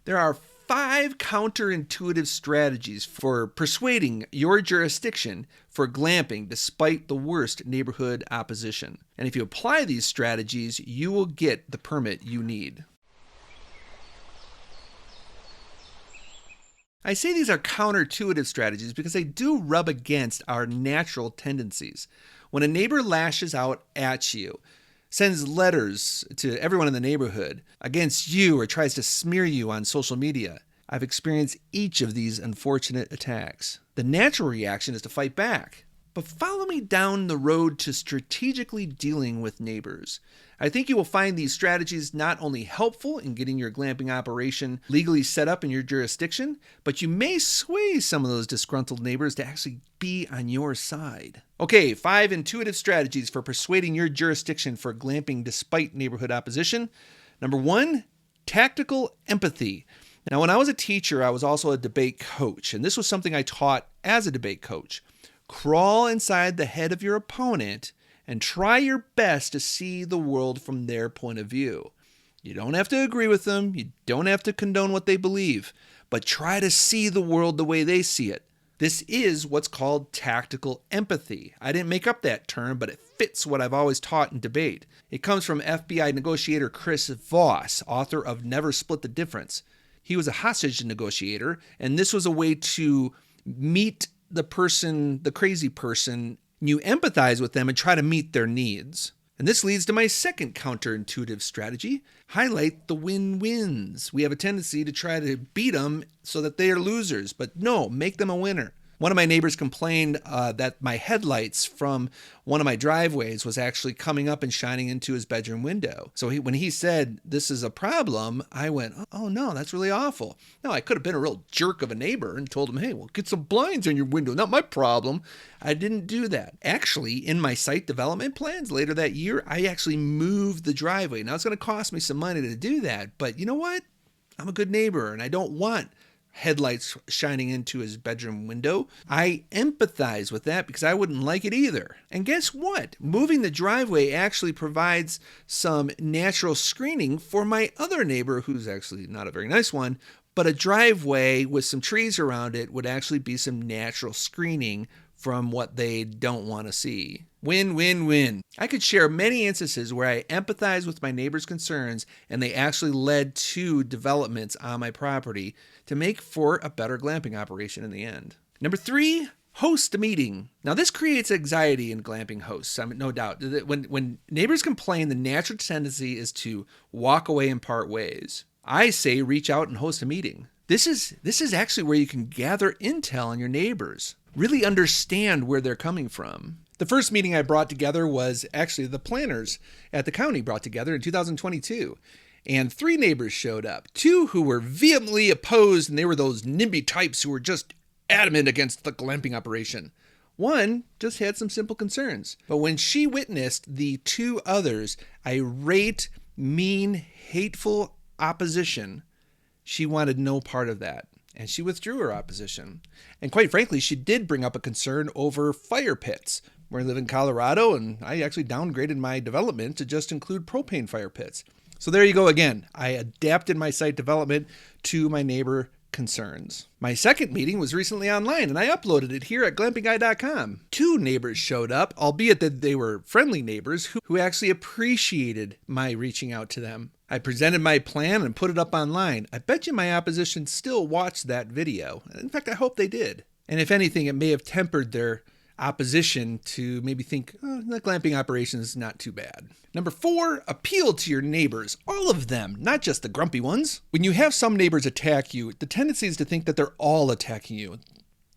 There are 5 counterintuitive strategies for persuading your jurisdiction for glamping despite the worst neighborhood opposition. And if you apply these strategies, you will get the permit you need. I say these are counterintuitive strategies because they do rub against our natural tendencies. When a neighbor lashes out at you, sends letters to everyone in the neighborhood against you, or tries to smear you on social media, I've experienced each of these unfortunate attacks. The natural reaction is to fight back. But follow me down the road to strategically dealing with neighbors. I think you will find these strategies not only helpful in getting your glamping operation legally set up in your jurisdiction, but you may sway some of those disgruntled neighbors to actually be on your side. Okay, 5 intuitive strategies for persuading your jurisdiction for glamping despite neighborhood opposition. Number 1, tactical empathy. Now, when I was a teacher, I was also a debate coach, and this was something I taught as a debate coach. Crawl inside the head of your opponent and try your best to see the world from their point of view. You don't have to agree with them. You don't have to condone what they believe, but try to see the world the way they see it. This is what's called tactical empathy. I didn't make up that term, but it fits what I've always taught in debate. It comes from FBI negotiator Chris Voss, author of Never Split the Difference. He was a hostage negotiator, and this was a way to meet the crazy person. You empathize with them and try to meet their needs. And this leads to my second counterintuitive strategy: highlight the win-wins. We have a tendency to try to beat them so that they are losers, but no, make them a winner. One of my neighbors complained that my headlights from one of my driveways was actually coming up and shining into his bedroom window. So when he said, "This is a problem," I went, "Oh no, that's really awful." Now, I could have been a real jerk of a neighbor and told him, "Hey, well, get some blinds on your window, not my problem." I didn't do that. Actually, in my site development plans later that year, I actually moved the driveway. Now, it's going to cost me some money to do that, but you know what? I'm a good neighbor, and I don't want headlights shining into his bedroom window. I empathize with that because I wouldn't like it either. And guess what? Moving the driveway actually provides some natural screening for my other neighbor, who's actually not a very nice one, but a driveway with some trees around it would actually be some natural screening from what they don't want to see. Win, win, win. I could share many instances where I empathize with my neighbor's concerns and they actually led to developments on my property to make for a better glamping operation in the end. Number 3, host a meeting. Now, this creates anxiety in glamping hosts, no doubt. When neighbors complain, the natural tendency is to walk away and part ways. I say reach out and host a meeting. This is actually where you can gather intel on your neighbors, really understand where they're coming from. The first meeting I brought together was actually the planners at the county brought together in 2022. And 3 neighbors showed up, 2 who were vehemently opposed, and they were those NIMBY types who were just adamant against the glamping operation. 1 just had some simple concerns. But when she witnessed the 2 others' irate, mean, hateful opposition, she wanted no part of that. And she withdrew her opposition. And quite frankly, she did bring up a concern over fire pits. I live in Colorado, and I actually downgraded my development to just include propane fire pits. So there you go again. I adapted my site development to my neighbor concerns. My second meeting was recently online, and I uploaded it here at glampingguycom. 2 neighbors showed up, albeit that they were friendly neighbors who actually appreciated my reaching out to them. I presented my plan and put it up online. I bet you my opposition still watched that video. In fact, I hope they did. And if anything, it may have tempered their opposition to maybe think, the glamping operation is not too bad. Number 4, appeal to your neighbors. All of them, not just the grumpy ones. When you have some neighbors attack you, the tendency is to think that they're all attacking you.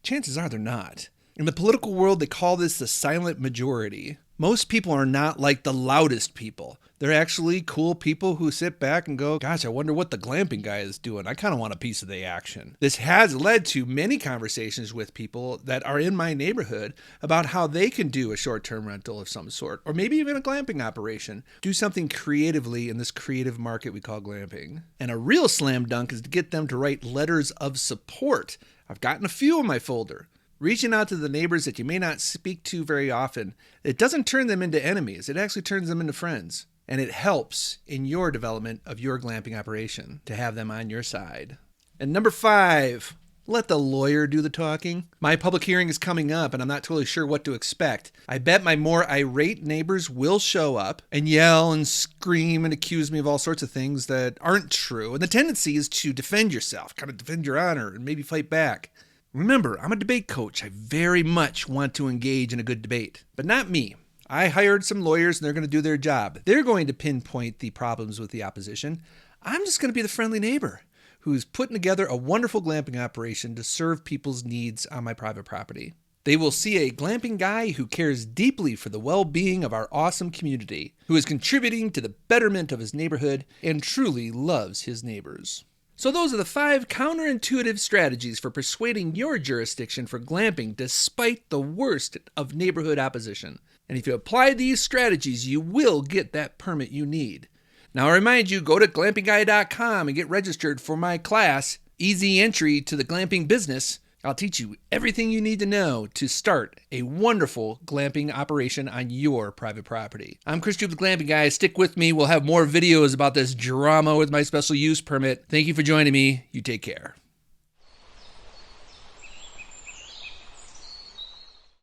Chances are they're not. In the political world, they call this the silent majority. Most people are not like the loudest people. They're actually cool people who sit back and go, gosh, I wonder what the glamping guy is doing. I kind of want a piece of the action. This has led to many conversations with people that are in my neighborhood about how they can do a short-term rental of some sort, or maybe even a glamping operation. Do something creatively in this creative market we call glamping. And a real slam dunk is to get them to write letters of support. I've gotten a few in my folder. Reaching out to the neighbors that you may not speak to very often, it doesn't turn them into enemies. It actually turns them into friends. And it helps in your development of your glamping operation to have them on your side. And number 5, let the lawyer do the talking. My public hearing is coming up and I'm not totally sure what to expect. I bet my more irate neighbors will show up and yell and scream and accuse me of all sorts of things that aren't true. And the tendency is to defend yourself, kind of defend your honor and maybe fight back. Remember, I'm a debate coach. I very much want to engage in a good debate, but not me. I hired some lawyers and they're going to do their job. They're going to pinpoint the problems with the opposition. I'm just going to be the friendly neighbor who's putting together a wonderful glamping operation to serve people's needs on my private property. They will see a glamping guy who cares deeply for the well-being of our awesome community, who is contributing to the betterment of his neighborhood and truly loves his neighbors. So those are the 5 counterintuitive strategies for persuading your jurisdiction for glamping despite the worst of neighborhood opposition. And if you apply these strategies, you will get that permit you need. Now I remind you, go to glampingguycom and get registered for my class, Easy Entry to the Glamping Business. I'll teach you everything you need to know to start a wonderful glamping operation on your private property. I'm Chris Jupe, the Glamping Guy. Stick with me. We'll have more videos about this drama with my special use permit. Thank you for joining me. You take care.